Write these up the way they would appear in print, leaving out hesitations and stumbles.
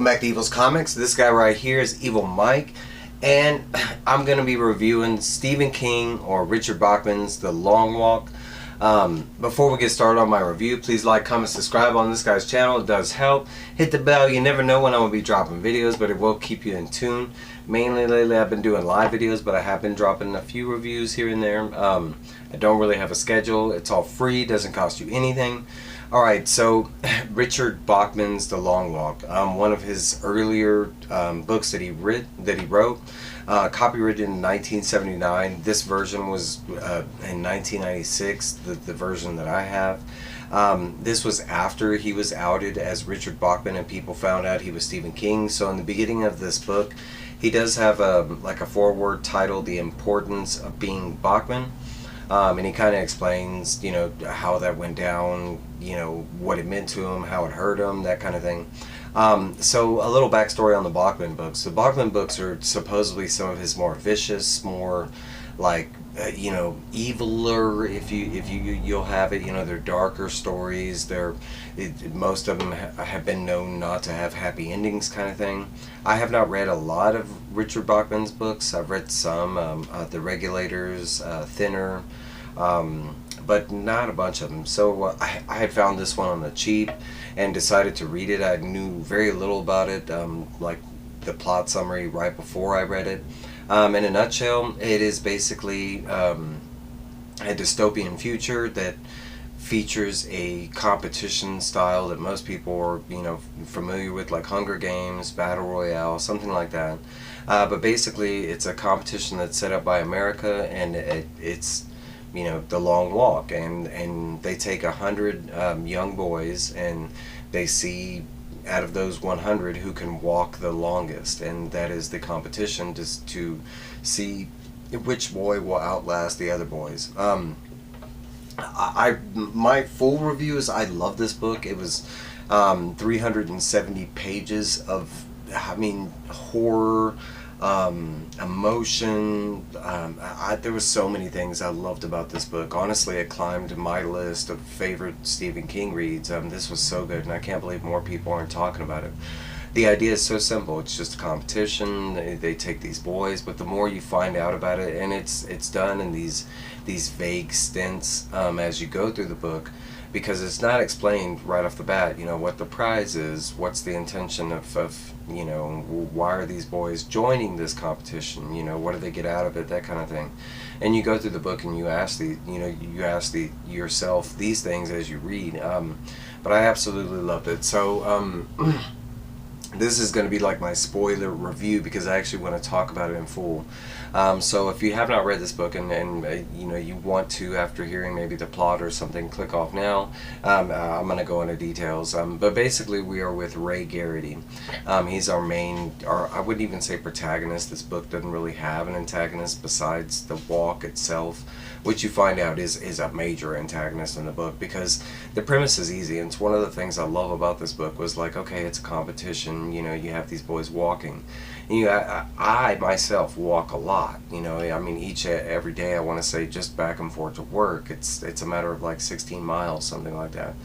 Welcome back to Evil's Comics. This guy right here is Evil Mike, and I'm going to be reviewing Stephen King or Richard Bachman's The Long Walk. Before we get started on my review, please like, comment, subscribe on this guy's channel. It does help. Hit the bell. You never know when I'm going to be dropping videos, but it will keep you in tune. Mainly lately I've been doing live videos, but I have been dropping a few reviews here and there. I don't really have a schedule. It's all free. Doesn't cost you anything. Alright, so Richard Bachman's The Long Walk, one of his earlier books that he wrote, copyrighted in 1979. This version was in 1996, the version that I have. This was after he was outed as Richard Bachman and people found out he was Stephen King. So in the beginning of this book, he does have a foreword titled The Importance of Being Bachman. And he kind of explains, how that went down, what it meant to him, how it hurt him, that kind of thing. So a little backstory on the Bachman books. The Bachman books are supposedly some of his more vicious, more like, eviler, if you'll have it. They're darker stories. Most of them have been known not to have happy endings, kind of thing. I have not read a lot of Richard Bachman's books. I've read some, The Regulators, Thinner, but not a bunch of them. So I had found this one on the cheap and decided to read it. I knew very little about it, like the plot summary right before I read it. In a nutshell, it is basically a dystopian future that features a competition style that most people are, familiar with, like Hunger Games, Battle Royale, something like that. But basically, it's a competition that's set up by America, and it's the long walk, and they take 100 young boys, and they see out of those 100 who can walk the longest, and that is the competition, just to see which boy will outlast the other boys. My full review is I love this book. It was 370 pages of, horror, emotion. There was so many things I loved about this book. Honestly, it climbed my list of favorite Stephen King reads. This was so good, and I can't believe more people aren't talking about it. The idea is so simple. It's just a competition. They take these boys, but the more you find out about it, and it's done in these vague stints as you go through the book, because it's not explained right off the bat, what the prize is, what's the intention of why are these boys joining this competition, what do they get out of it, that kind of thing. And you go through the book and you ask yourself these things as you read. But I absolutely loved it. So this is going to be like my spoiler review, because I actually want to talk about it in full. So if you have not read this book and you want to, after hearing maybe the plot or something, click off now. I'm going to go into details. But basically we are with Ray Garrity. He's our main, or I wouldn't even say protagonist. This book doesn't really have an antagonist besides the walk itself, which you find out is a major antagonist in the book, because the premise is easy. And it's one of the things I love about this book was like, okay, it's a competition, you have these boys walking. And I myself walk a lot, every day I want to say just back and forth to work. It's a matter of like 16 miles, something like that.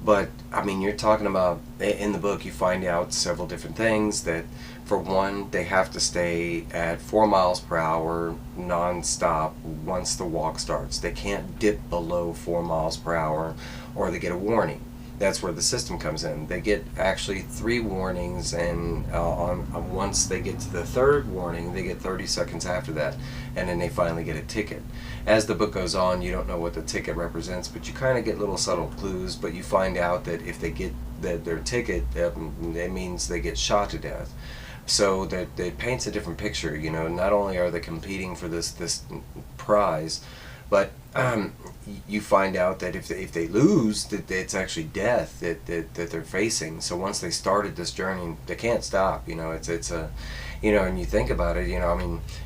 But you're talking about, in the book you find out several different things. That for one, they have to stay at 4 miles per hour non-stop once the walk starts. They can't dip below 4 miles per hour or they get a warning. That's where the system comes in. They get actually 3 warnings, and once they get to the 3rd warning, they get 30 seconds after that, and then they finally get a ticket. As the book goes on, you don't know what the ticket represents, but you kind of get little subtle clues. But you find out that if they get their ticket, it means they get shot to death. So that it paints a different picture. Not only are they competing for this prize, but you find out that if they lose, that it's actually death that they're facing. So once they started this journey, they can't stop. It's a, and you think about it.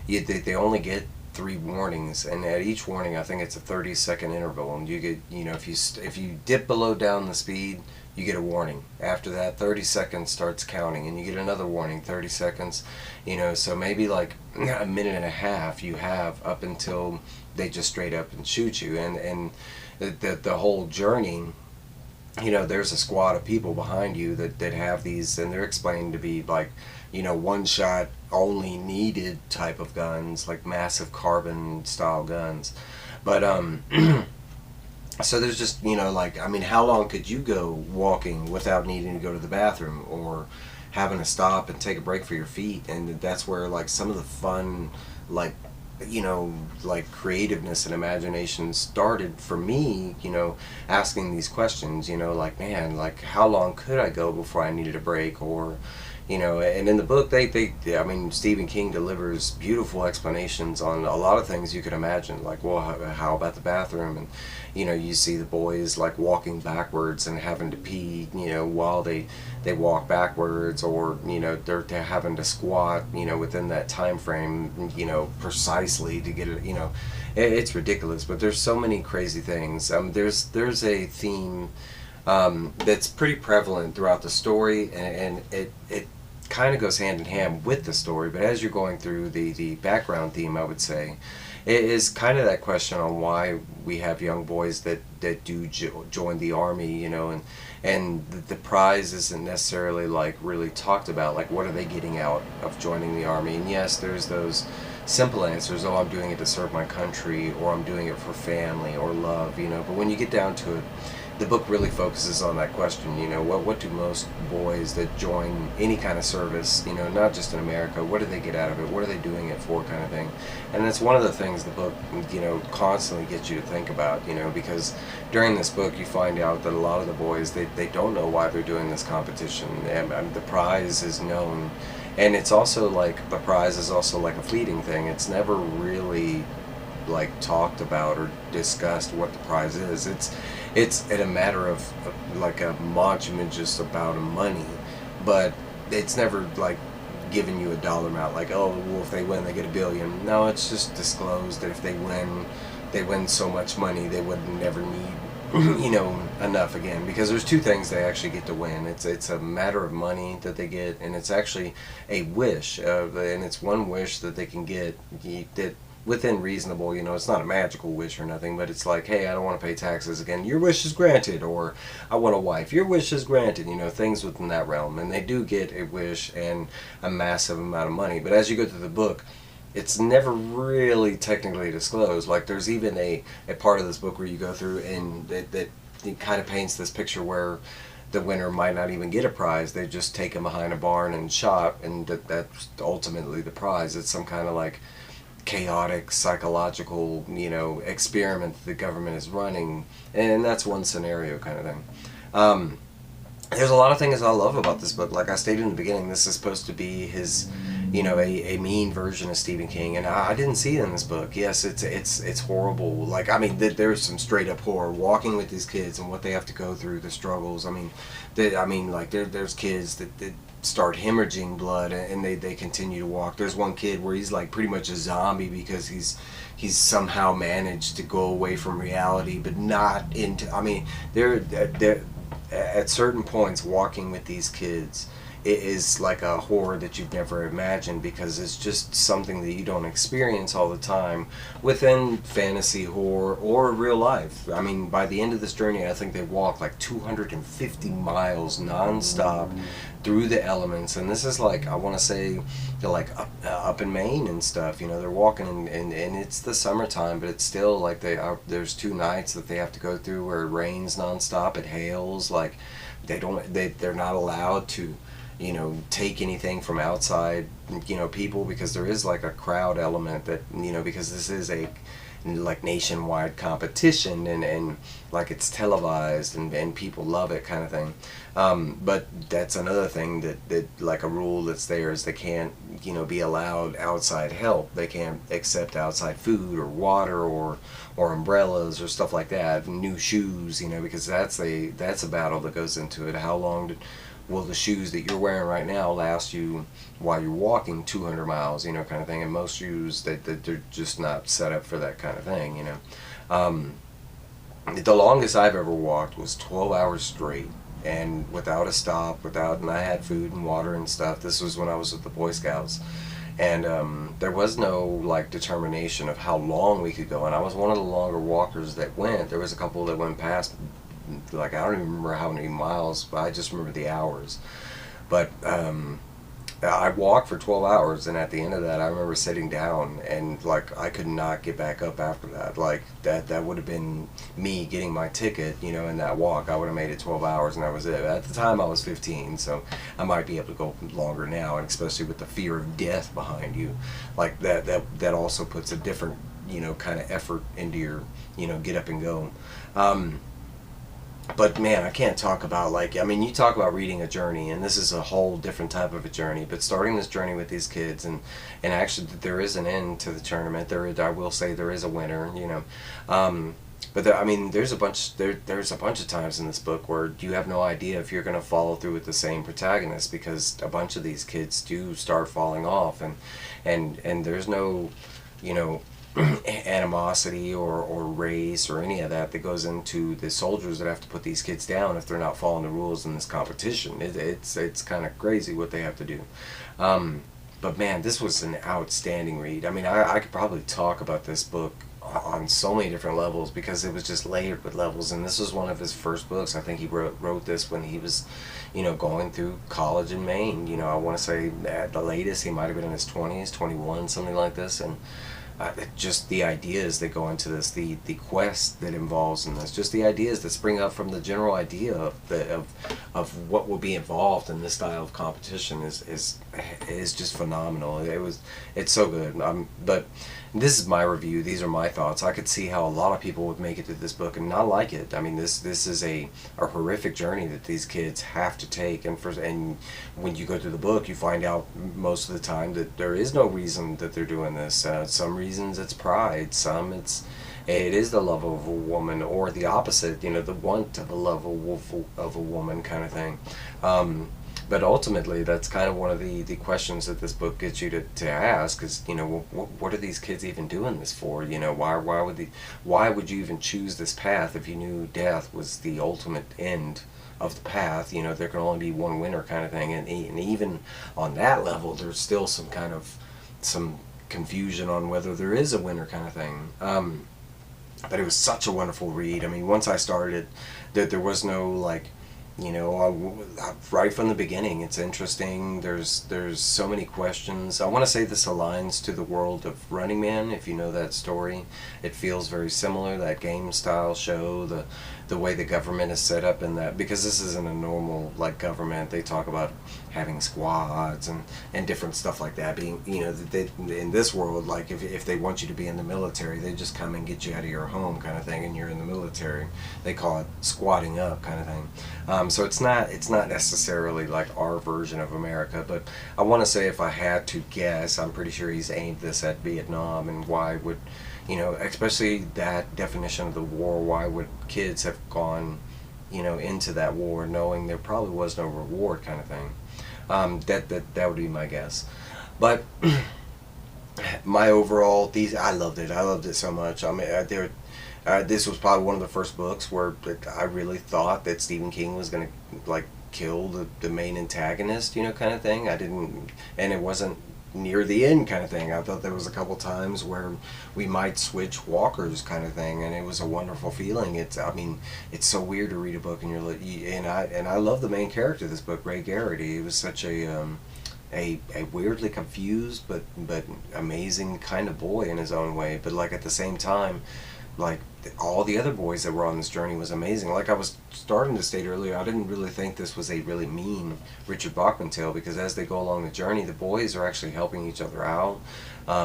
They only get 3 warnings, and at each warning, I think it's a 30-second interval. And you get, if you dip below down the speed, you get a warning. After that, 30 seconds starts counting, and you get another warning, 30 seconds. So maybe like a minute and a half you have up until they just straight up and shoot you. And the whole journey there's a squad of people behind you that have these, and they're explained to be like, one shot only needed type of guns, like massive carbon style guns. But so there's just, like, I mean, how long could you go walking without needing to go to the bathroom or having to stop and take a break for your feet? And that's where, like, some of the fun, like, like creativeness and imagination started for me, asking these questions, like, man, like, how long could I go before I needed a break? Or, and in the book, I mean, Stephen King delivers beautiful explanations on a lot of things you could imagine. Like, well, how about the bathroom? And, you see the boys, like, walking backwards and having to pee, while they walk backwards, or, they're having to squat, within that time frame, precisely to get it, it's ridiculous. But there's so many crazy things. There's a theme that's pretty prevalent throughout the story, and it kind of goes hand in hand with the story. But as you're going through the background theme, I would say, it is kind of that question on why we have young boys that do join the army, and the prize isn't necessarily, like, really talked about. Like, what are they getting out of joining the army? And yes, there's those simple answers. Oh, I'm doing it to serve my country, or I'm doing it for family or love, but when you get down to it, the book really focuses on that question. What do most boys that join any kind of service, not just in America, what do they get out of it? What are they doing it for, kind of thing? And that's one of the things the book, constantly gets you to think about, because during this book you find out that a lot of the boys, they don't know why they're doing this competition. And the prize is known, and it's also like, the prize is also like a fleeting thing. It's never really, like, talked about or discussed what the prize is. It's a matter of like a monument just about money, but it's never, like, giving you a dollar amount, like, oh, well, if they win they get $1 billion. No, it's just disclosed that if they win so much money, they would never need enough again, because there's two things they actually get to win. It's a matter of money that they get, and it's actually a wish, and it's one wish that they can get that within reasonable, it's not a magical wish or nothing, but it's like, hey, I don't want to pay taxes again, your wish is granted. Or, I want a wife, your wish is granted, things within that realm. And they do get a wish and a massive amount of money. But as you go through the book, it's never really technically disclosed. Like, there's even a part of this book where you go through, and that it kind of paints this picture where the winner might not even get a prize. They just take him behind a barn and shot, and that's ultimately the prize. It's some kind of, like, chaotic psychological experiment that the government is running, and that's one scenario, kind of thing. There's a lot of things I love about this book. Like I stated in the beginning, this is supposed to be his a mean version of Stephen King, and I didn't see it in this book. Yes, it's horrible. Like, I mean, there's some straight up horror walking with these kids and what they have to go through, the struggles. I mean, like, there's kids that start hemorrhaging blood, and they continue to walk. There's one kid where he's, like, pretty much a zombie because he's somehow managed to go away from reality, but not into. I mean, they're at certain points walking with these kids, it is like a horror that you've never imagined, because it's just something that you don't experience all the time within fantasy horror or real life. I mean, by the end of this journey, I think they walked like 250 miles non-stop through the elements. And this is, like, I want to say they're like up in Maine and stuff. They're walking and it's the summertime, but it's still like there's 2 nights that they have to go through where it rains non-stop, it hails. Like, they're not allowed to take anything from outside, people, because there is, like, a crowd element that, because this is a, like, nationwide competition, and like, it's televised, and people love it, kind of thing. But that's another thing that like, a rule that's there is they can't, be allowed outside help. They can't accept outside food or water or umbrellas or stuff like that, new shoes, because that's a battle that goes into it. How long will the shoes that you're wearing right now last you while you're walking 200 miles, kind of thing? And most shoes, that they're just not set up for that kind of thing, The longest I've ever walked was 12 hours straight, and without a stop, and I had food and water and stuff. This was when I was with the Boy Scouts, and there was no, like, determination of how long we could go, and I was one of the longer walkers that went. There was a couple that went past like, I don't even remember how many miles, but I just remember the hours. But I walked for 12 hours, and at the end of that, I remember sitting down, and like I could not get back up after that. Like that would have been me getting my ticket, you know, in that walk. I would have made it 12 hours, and that was it. At the time, I was 15, so I might be able to go longer now, and especially with the fear of death behind you, like that also puts a different, you know, kind of effort into your, you know, get up and go. But man, I can't talk about, like, I mean, you talk about reading a journey, and this is a whole different type of a journey, but starting this journey with these kids, and actually there is an end to the tournament. I will say there is a winner, you know. But I mean, there's a bunch of times in this book where you have no idea if you're going to follow through with the same protagonist, because a bunch of these kids do start falling off, and there's no, you know, animosity or race or any of that goes into the soldiers that have to put these kids down if they're not following the rules in this competition. It's kind of crazy what they have to do. But man, this was an outstanding read. I mean, I could probably talk about this book on so many different levels, because it was just layered with levels, and this was one of his first books. I think he wrote this when he was, you know, going through college in Maine. You know, I want to say at the latest he might have been in his 20s, 21, something like this. And just the ideas that go into this, the quest that involves in this, just the ideas that spring up from the general idea of what will be involved in this style of competition is just phenomenal. It's so good. But this is my review. These are my thoughts. I could see how a lot of people would make it to this book and not like it. I mean, this is a horrific journey that these kids have to take, and when you go through the book, you find out most of the time that there is no reason that they're doing this. Some reasons it's pride, some it is the love of a woman, or the opposite, you know, the want of a love of a woman kind of thing. But ultimately, that's kind of one of the questions that this book gets you to ask is, you know, what are these kids even doing this for? You know, why would you even choose this path if you knew death was the ultimate end of the path? You know, there can only be one winner kind of thing, and even on that level, there's still some confusion on whether there is a winner kind of thing. But it was such a wonderful read. I mean, once I started, there was no, like, you know, right from the beginning, it's interesting. There's so many questions. I want to say this aligns to the world of Running Man, if you know that story. It feels very similar, that game style show, the way the government is set up in that, because this isn't a normal, like, government. They talk about having squads and different stuff like that. Being, you know, in this world, like, if they want you to be in the military, they just come and get you out of your home kind of thing, and you're in the military. They call it squatting up kind of thing. So it's not necessarily like our version of America, but I want to say, if I had to guess, I'm pretty sure he's aimed this at Vietnam. And why would, you know, especially that definition of the war, why would kids have gone, you know, into that war knowing there probably was no reward kind of thing? That would be my guess. But my overall, I loved it so much. I mean, this was probably one of the first books where I really thought that Stephen King was going to, like, kill the main antagonist, you know, kind of thing. And it wasn't near the end kind of thing. I thought there was a couple times where we might switch walkers kind of thing, and it was a wonderful feeling. I mean, it's so weird to read a book and I love the main character of this book, Ray Garrity. He was such a weirdly confused but amazing kind of boy in his own way. But, like, at the same time, like, all the other boys that were on this journey was amazing. Like I was starting to state earlier, I didn't really think this was a really mean Richard Bachman tale, because as they go along the journey, the boys are actually helping each other out.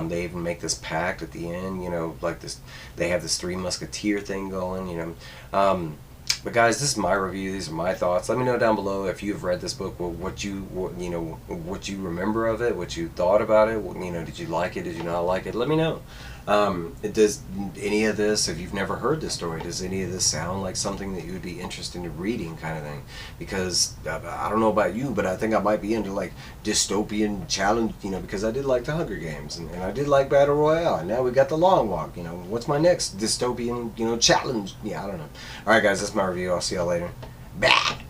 They even make this pact at the end, you know, like this. They have this Three Musketeer thing going, you know. But guys, this is my review. These are my thoughts. Let me know down below if you've read this book, what you remember of it, what you thought about it. You know, did you like it? Did you not like it? Let me know. Does any of this, if you've never heard this story, does any of this sound like something that you would be interested in reading kind of thing? Because I don't know about you, but I think I might be into, like, dystopian challenge, you know, because I did like the Hunger Games, and I did like Battle Royale, and now we got the Long Walk, you know. What's my next dystopian, you know, challenge? Yeah, I don't know. Alright guys, that's my review. I'll see y'all later. Bye!